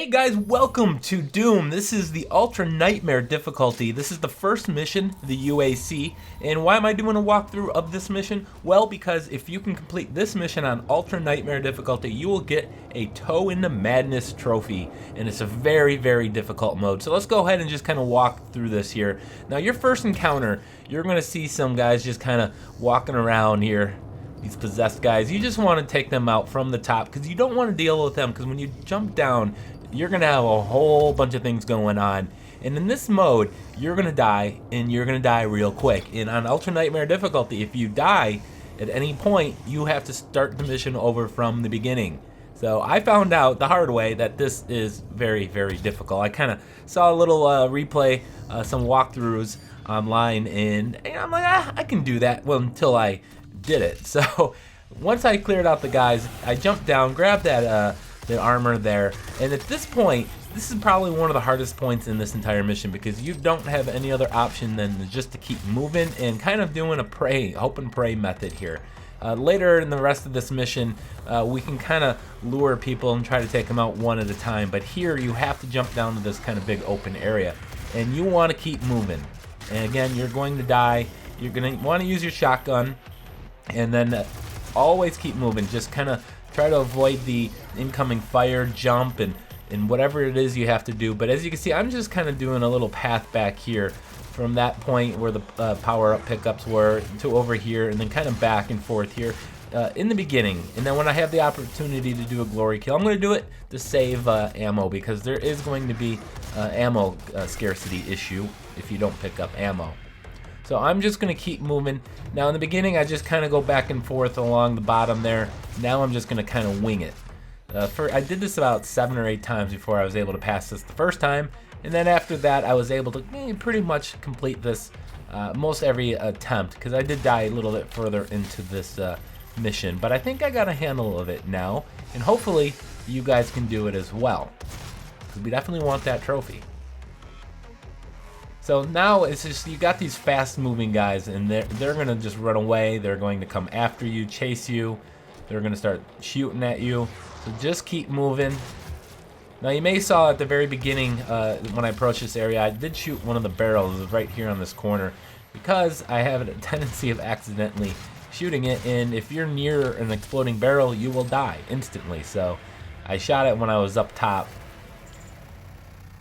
Hey guys, welcome to Doom. This is the Ultra Nightmare difficulty. This is the first mission, the UAC. And why am I doing a walkthrough of this mission? Well, because if you can complete this mission on Ultra Nightmare difficulty, you will get a Toe into Madness trophy. And it's a very, very difficult mode. So let's go ahead and just kind of walk through this here. Now, your first encounter, you're going to see some guys just kind of walking around here. These possessed guys. You just want to take them out from the top because you don't want to deal with them, because when you jump down, you're going to have a whole bunch of things going on. And in this mode, you're going to die, and you're going to die real quick. And on Ultra Nightmare difficulty, if you die at any point, you have to start the mission over from the beginning. So I found out the hard way that this is very, very difficult. I kind of saw a little replay, some walkthroughs online, and I'm like, I can do that. Well, until I did it. So once I cleared out the guys, I jumped down, grabbed that the armor there, and at this point, this is probably one of the hardest points in this entire mission, because you don't have any other option than just to keep moving and kind of doing a hope and pray method here. Later in the rest of this mission, we can kind of lure people and try to take them out one at a time, but here you have to jump down to this kind of big open area, and you want to keep moving. And again, you're going to die. You're going to want to use your shotgun, and then always keep moving. Just kind of try to avoid the incoming fire, jump, and whatever it is you have to do. But as you can see, I'm just kind of doing a little path back here from that point where the power-up pickups were to over here, and then kind of back and forth here in the beginning. And then when I have the opportunity to do a glory kill, I'm going to do it to save ammo, because there is going to be ammo scarcity issue if you don't pick up ammo. So I'm just going to keep moving. Now in the beginning, I just kind of go back and forth along the bottom there. Now I'm just going to kind of wing it. I did this about 7 or 8 times before I was able to pass this the first time. And then after that, I was able to pretty much complete this most every attempt, because I did die a little bit further into this mission. But I think I got a handle of it now. And hopefully you guys can do it as well, because we definitely want that trophy. So now it's just, you got these fast moving guys, and they're going to just run away. They're going to come after you, chase you. They're going to start shooting at you. So just keep moving. Now you may saw at the very beginning when I approached this area, I did shoot one of the barrels right here on this corner, because I have a tendency of accidentally shooting it, and if you're near an exploding barrel, you will die instantly. So I shot it when I was up top.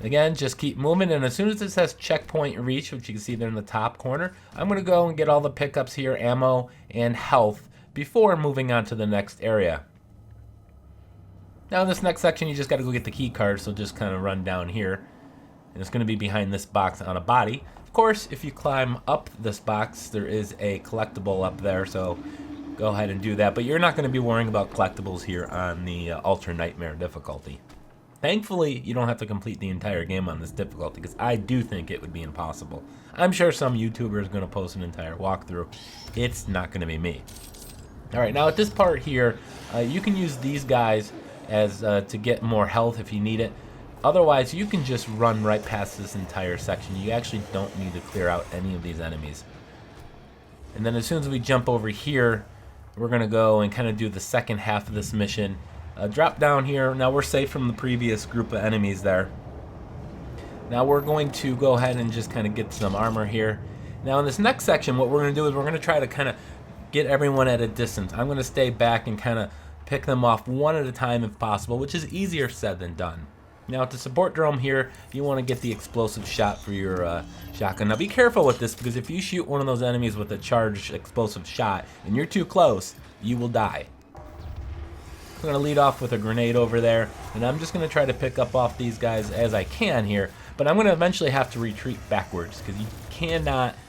Again, just keep moving, and as soon as it says checkpoint reach, which you can see there in the top corner, I'm going to go and get all the pickups here, ammo and health, before moving on to the next area. Now in this next section, you just got to go get the key card, so just kind of run down here, and it's going to be behind this box on a body. Of course, if you climb up this box, there is a collectible up there, so go ahead and do that, but you're not going to be worrying about collectibles here on the Ultra Nightmare difficulty. Thankfully, you don't have to complete the entire game on this difficulty, because I do think it would be impossible. I'm sure some YouTuber is going to post an entire walkthrough. It's not going to be me. Alright, now at this part here, you can use these guys as to get more health if you need it. Otherwise, you can just run right past this entire section. You actually don't need to clear out any of these enemies. And then as soon as we jump over here, we're going to go and kind of do the second half of this mission. Drop down here. Now we're safe from the previous group of enemies there. Now we're going to go ahead and just kind of get some armor here. Now in this next section, what we're going to do is we're going to try to kind of get everyone at a distance. I'm going to stay back and kind of pick them off one at a time if possible, which is easier said than done. Now at the support drone here, you want to get the explosive shot for your shotgun. Now be careful with this, because if you shoot one of those enemies with a charged explosive shot and you're too close, you will die. I'm going to lead off with a grenade over there, and I'm just going to try to pick up off these guys as I can here, but I'm going to eventually have to retreat backwards, because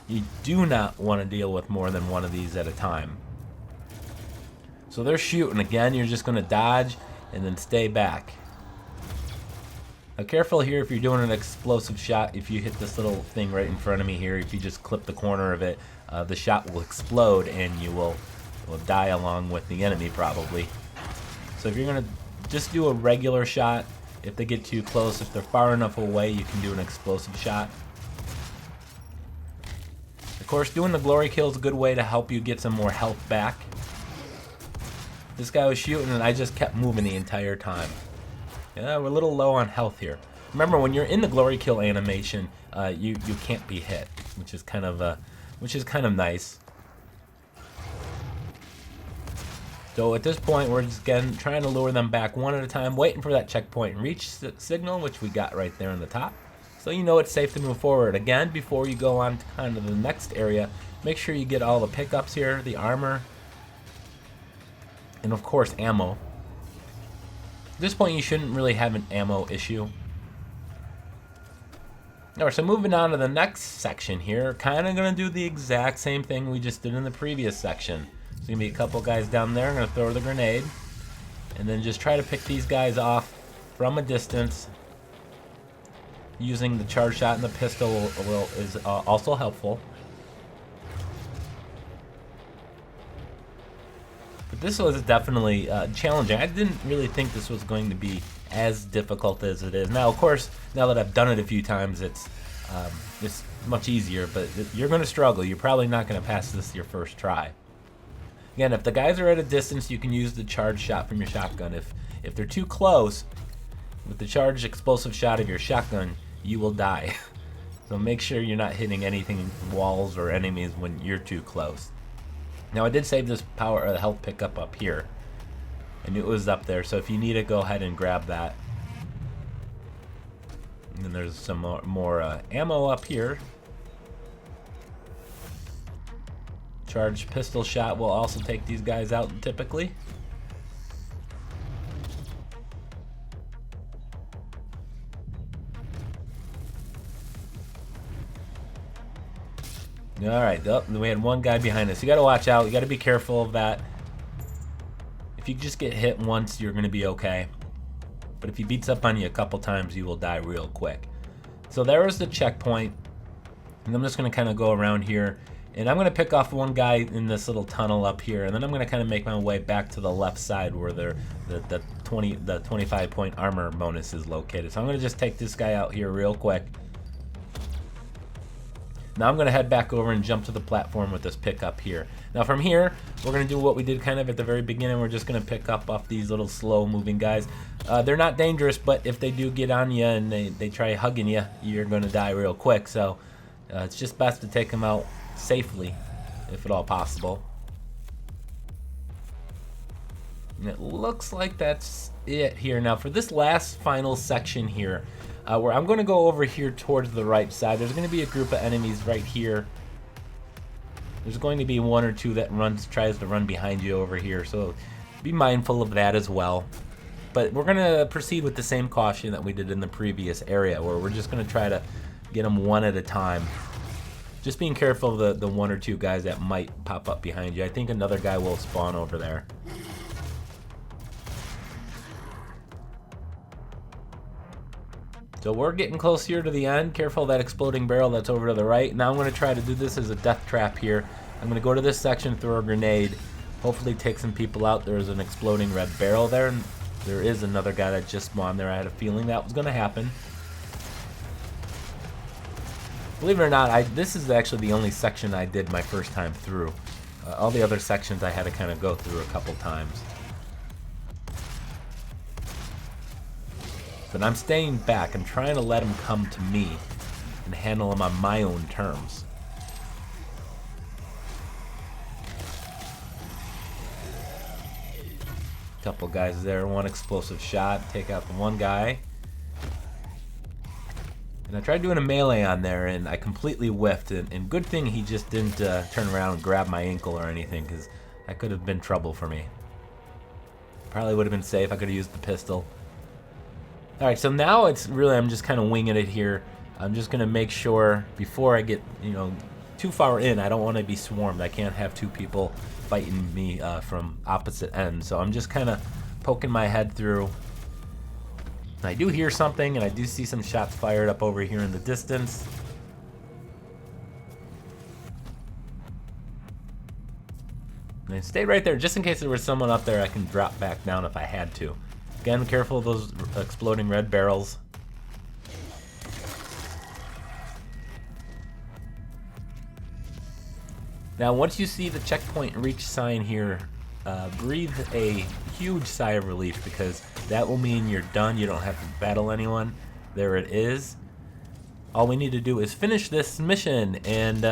you do not want to deal with more than one of these at a time. So they're shooting again. You're just going to dodge and then stay back. Now careful here if you're doing an explosive shot. If you hit this little thing right in front of me here, if you just clip the corner of it, the shot will explode and you will die along with the enemy probably. So if you're going to just do a regular shot, if they get too close, if they're far enough away, you can do an explosive shot. Of course, doing the glory kill is a good way to help you get some more health back. This guy was shooting and I just kept moving the entire time. Yeah, we're a little low on health here. Remember, when you're in the glory kill animation, you can't be hit, which is kind of nice. So at this point, we're just again trying to lure them back one at a time, waiting for that checkpoint and reach signal, which we got right there on the top. So you know it's safe to move forward. Again, before you go on to kind of the next area, make sure you get all the pickups here, the armor, and of course ammo. At this point, you shouldn't really have an ammo issue. Alright, so moving on to the next section here, kind of going to do the exact same thing we just did in the previous section. There's going to be a couple guys down there. I'm going to throw the grenade. And then just try to pick these guys off from a distance. Using the charge shot and the pistol is also helpful. But this was definitely challenging. I didn't really think this was going to be as difficult as it is. Now, of course, now that I've done it a few times, it's much easier, but you're going to struggle. You're probably not going to pass this your first try. Again, if the guys are at a distance, you can use the charge shot from your shotgun. If they're too close, with the charged explosive shot of your shotgun, you will die. So make sure you're not hitting anything, walls or enemies, when you're too close. Now, I did save this health pickup up here. I knew it was up there, so if you need it, go ahead and grab that. And then there's some more ammo up here. Charged pistol shot will also take these guys out typically. Alright, we had one guy behind us. You gotta watch out, you gotta be careful of that. If you just get hit once, you're gonna be okay. But if he beats up on you a couple times, you will die real quick. So there was the checkpoint. And I'm just gonna kind of go around here. And I'm gonna pick off one guy in this little tunnel up here, and then I'm gonna kind of make my way back to the left side where the 25 point armor bonus is located. So I'm gonna just take this guy out here real quick. Now I'm gonna head back over and jump to the platform with this pickup here. Now from here, we're gonna do what we did kind of at the very beginning. We're just gonna pick up off these little slow moving guys. They're not dangerous, but if they do get on you and they try hugging you, you're gonna die real quick. So it's just best to take them out safely, if at all possible. And it looks like that's it here. Now for this last final section here, where I'm going to go over here towards the right side, there's going to be a group of enemies right here. There's going to be one or two that tries to run behind you over here, so be mindful of that as well. But we're going to proceed with the same caution that we did in the previous area, where we're just going to try to get them one at a time. Just being careful of the one or two guys that might pop up behind you. I think another guy will spawn over there. So we're getting close here to the end. Careful of that exploding barrel that's over to the right. Now I'm going to try to do this as a death trap here. I'm going to go to this section, throw a grenade, hopefully take some people out. There's an exploding red barrel there, and there is another guy that just spawned there. I had a feeling that was going to happen. Believe it or not, this is actually the only section I did my first time through. All the other sections I had to kind of go through a couple times. But I'm staying back. I'm trying to let them come to me and handle them on my own terms. Couple guys there, one explosive shot, take out the one guy. And I tried doing a melee on there, and I completely whiffed. And good thing he just didn't turn around and grab my ankle or anything, because that could have been trouble for me. Probably would have been safe. I could have used the pistol. Alright, so now it's really, I'm just kind of winging it here. I'm just going to make sure, before I get, too far in, I don't want to be swarmed. I can't have two people fighting me from opposite ends. So I'm just kind of poking my head through. I do hear something, and I do see some shots fired up over here in the distance. And stay right there, just in case there was someone up there I can drop back down if I had to. Again, careful of those exploding red barrels. Now, once you see the checkpoint reach sign here breathe a huge sigh of relief, because that will mean you're done. You don't have to battle anyone. There it is. All we need to do is finish this mission, and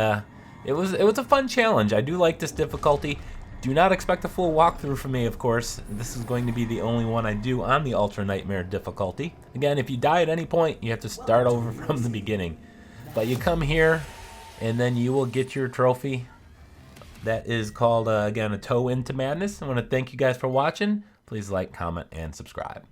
it was a fun challenge. I do like this difficulty. Do not expect a full walkthrough from me, of course. This is going to be the only one I do on the Ultra Nightmare difficulty. Again, if you die at any point, you have to start over from the beginning. But you come here, and then you will get your trophy. That is called, again, a Toe into Madness. I want to thank you guys for watching. Please like, comment, and subscribe.